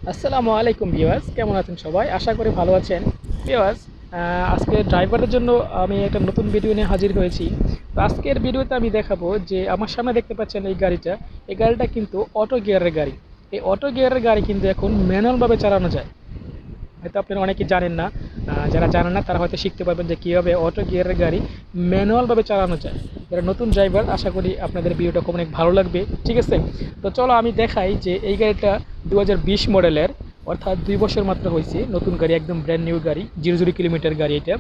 আসসালামু আলাইকুম ভিউয়ার্স, কেমন আছেন সবাই? আশা করি ভালো আছেন। ভিউয়ার্স, আজকে ড্রাইভারদের জন্য আমি একটা নতুন ভিডিও নিয়ে হাজির হয়েছি। তো আজকের ভিডিওতে আমি দেখাবো যে আমার সামনে দেখতে পাচ্ছেন এই গাড়িটা কিন্তু অটো গিয়ারের গাড়ি। এই অটো গিয়ারের গাড়ি কিন্তু এখন ম্যানুয়ালভাবে চালানো যায়। হয়তো আপনারা অনেকেই জানেন না। যারা জানেন না তারা হয়তো শিখতে পারবেন যে কীভাবে অটো গিয়ারের গাড়ি ম্যানুয়ালভাবে চালানো যায়। যারা নতুন ড্রাইভার, আশা করি আপনাদের ভিডিওটা খুব অনেক ভালো লাগবে। ঠিক আছে, তো চলো আমি দেখাই যে এই গাড়িটা 2020 মডেলের, অর্থাৎ 2 বছর মাত্র হয়েছে। নতুন গাড়ি, একদম ব্র্যান্ড নিউ গাড়ি, 0 কিলোমিটার গাড়ি এটা।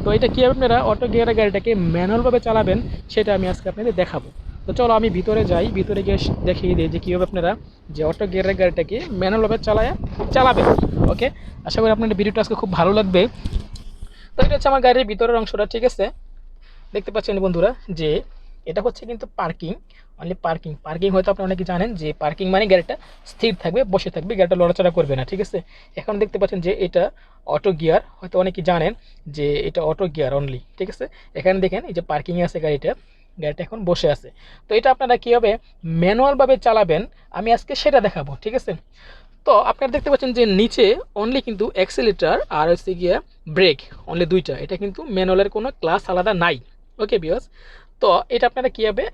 তো এটা কীভাবে আপনারা অটো গিয়ারের গাড়িটাকে ম্যানুয়ালভাবে চালাবেন সেটা আমি আজকে আপনাদের দেখাবো। তো চলো আমি ভিতরে যাই, ভিতরে গিয়ে দেখিয়ে দিই যে কীভাবে আপনারা যে অটো গিয়ারের গাড়িটাকে ম্যানুয়ালভাবে চালাবেন। ওকে, আশা করি আপনাদের ভিডিওটা আজকে খুব ভালো লাগবে। তো এটা হচ্ছে আমার গাড়ির ভিতরের অংশটা। ঠিক আছে, দেখতে পাচ্ছেন বন্ধুরা যে এটা হচ্ছে কিন্তু পার্কিং, অনলি পার্কিং। পার্কিং হয়তো আপনি অনেকে জানেন যে পার্কিং মানে গাড়িটা স্থির থাকবে, বসে থাকবে, গাড়িটা লড়াচড়া করবে না। ঠিক আছে, এখন দেখতে পাচ্ছেন যে এটা অটো গিয়ার, হয়তো অনেকে জানেন যে এটা অটো গিয়ার অনলি। ঠিক আছে, এখানে দেখেন এই যে পার্কিংয়ে আছে গাড়িটা, গাড়িটা এখন বসে আছে। তো এটা আপনারা কীভাবে ম্যানুয়ালভাবে চালাবেন আমি আজকে সেটা দেখাবো। ঠিক আছে, তো আপনারা দেখতে পাচ্ছেন যে নিচে অনলি কিন্তু অ্যাক্সিলারেটর আর হচ্ছে গিয়ে ব্রেক, অনলি দুইটা। এটা কিন্তু ম্যানুয়ালের কোনো ক্লাস আলাদা নাই। ওকে বিয়স, তো এটা আপনারা কীভাবে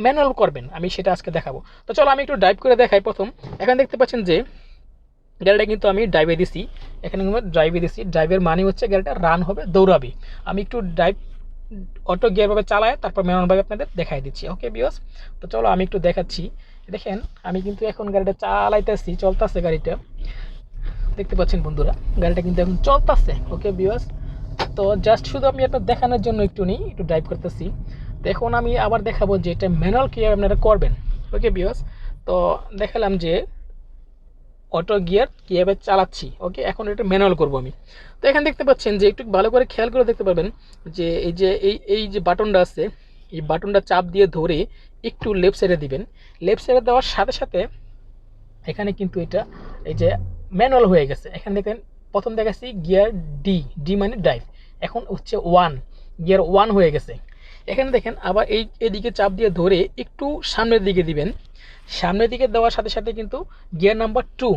ম্যানুয়াল করবেন আমি সেটা আজকে দেখাবো। তো চলো আমি একটু ড্রাইভ করে দেখাই। প্রথম এখানে দেখতে পাচ্ছেন যে গাড়িটা কিন্তু আমি ড্রাইভে দিছি, এখানে ড্রাইভে দিছি। ড্রাইভের মানে হচ্ছে গাড়িটা রান হবে, দৌড়াবে। আমি একটু ড্রাইভ অটো গিয়ারভাবে চালায় তারপর ম্যানুয়ালভাবে আপনাদের দেখাই দিচ্ছি। ওকে বিয়স, তো চলো আমি একটু দেখাচ্ছি। দেখেন আমি কিন্তু এখন গাড়িটা চালাইতেছি, চলতেছে গাড়িটা। দেখতে পাচ্ছেন বন্ধুরা গাড়িটা কিন্তু এখন চলতেছে। ওকে বিয়স, তো জাস্ট শুধু আমি আপনার দেখানোর জন্য একটু ড্রাইভ করতেছি। তো এখন আমি আবার দেখাবো যে এটা ম্যানুয়াল কীভাবে আপনারা করবেন। ওকে বিয়স, তো দেখালাম যে অটো গিয়ার কীভাবে চালাচ্ছি। ওকে, এখন এটা ম্যানুয়াল করব আমি। তো এখানে দেখতে পাচ্ছেন যে একটু ভালো করে খেয়াল করে দেখতে পারবেন যে এই যে বাটনটা আছে, এই বাটনটা চাপ দিয়ে ধরে একটু লেফট সাইডে দিবেন। লেফট সাইডে দেওয়ার সাথে সাথে এখানে কিন্তু এটা এই যে ম্যানুয়াল হয়ে গেছে। এখানে দেখেন প্রথম দেখাচ্ছি গিয়ার ডি, ডি মানে ড্রাইভ, এখন হচ্ছে ওয়ান, গিয়ার ওয়ান হয়ে গেছে। এখানে দেখেন আবার এদিকে চাপ দিয়ে ধরে একটু সামনের দিকে দিবেন। সামনের দিকে দেওয়ার সাথে সাথে কিন্তু গিয়ার নাম্বার টু।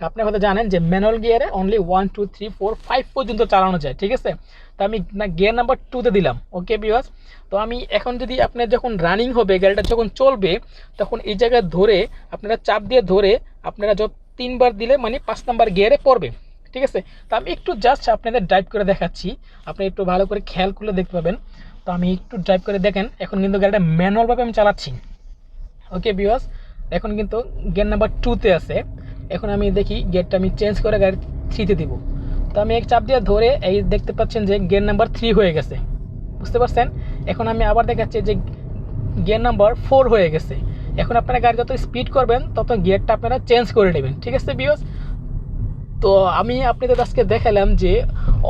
আপনি হয়তো জানেন যে ম্যানুয়াল গিয়ারে অনলি 1 2 3 4 5 পর্যন্ত চালানো যায়। ঠিক আছে, তো আমি গিয়ার নাম্বার টুতে দিলাম। ওকে বিওয়াস, তো আমি এখন যদি আপনার যখন রানিং হবে, গাড়িটা যখন চলবে, তখন এই জায়গায় ধরে আপনারা চাপ দিয়ে ধরে আপনারা যত 3 বার দিলে মানে 5 নাম্বার গিয়ারে পড়বে। ঠিক আছে, তো আমি একটু জাস্ট আপনাদের ড্রাইভ করে দেখাচ্ছি, আপনি একটু ভালো করে খেয়াল করলে দেখতে পাবেন। তো আমি একটু ড্রাইভ করে দেখেন, এখন কিন্তু গাড়িটা ম্যানুয়ালভাবে আমি চালাচ্ছি। ওকে বিওয়াস, এখন কিন্তু গিয়ার নাম্বার টুতে আছে। এখন আমি দেখি গিয়ারটা আমি চেঞ্জ করে গাড়ি থ্রিতে দিব। তো আমি এক চাপ দিয়ে ধরে এই দেখতে পাচ্ছেন যে গিয়ার নাম্বার 3 হয়ে গেছে, বুঝতে পারছেন। এখন আমি আবার দেখাচ্ছি যে গিয়ার নাম্বার 4 হয়ে গেছে। এখন আপনারা গাড়ি যত স্পিড করবেন তত গিয়ারটা আপনারা চেঞ্জ করে নেবেন। ঠিক আছে বিওস, তো আমি আপনাদের আজকে দেখালাম যে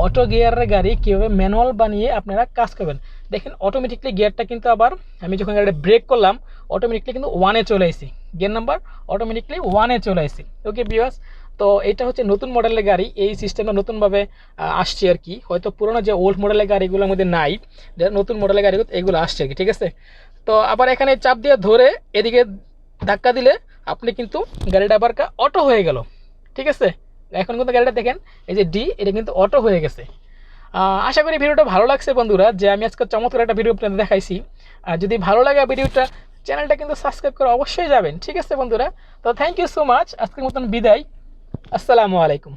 অটো গিয়ারের গাড়ি কীভাবে ম্যানুয়াল বানিয়ে আপনারা কাজ করবেন। দেখেন অটোমেটিকলি গিয়ারটা কিন্তু আবার আমি যখন গাড়িটা ব্রেক করলাম অটোমেটিকলি কিন্তু ওয়ানে চলে আসি, গিয়ার নাম্বার অটোমেটিকলি ওয়ানে চলে আসি। ওকে বিওয়াস, তো এটা হচ্ছে নতুন মডেলের গাড়ি, এই সিস্টেমটা নতুনভাবে আসছে আর কি। হয়তো পুরোনো যে ওল্ড মডেলের গাড়িগুলোর মধ্যে নাই, নতুন মডেলের গাড়ি এগুলো আসছে আর কি। ঠিক আছে, তো আবার এখানে চাপ দিয়ে ধরে এদিকে ধাক্কা দিলে আপনি কিন্তু গাড়িটা আবার অটো হয়ে গেল। ঠিক আছে, এখন কিন্তু গাড়িটা দেখেন এই যে ডি, এটা কিন্তু অটো হয়ে গেছে। আশা করি ভিডিওটা ভালো লাগছে বন্ধুরা, যে আমি আজকে চমৎকার একটা ভিডিও আপনাদের দেখাইছি। আর যদি ভালো লাগে ভিডিওটা, চ্যানেলটা কিন্তু সাবস্ক্রাইব করে অবশ্যই যাবেন। ঠিক আছে বন্ধুরা, তো থ্যাংক ইউ সো মাচ, আজকের মতন বিদায়। আসসালামু আলাইকুম।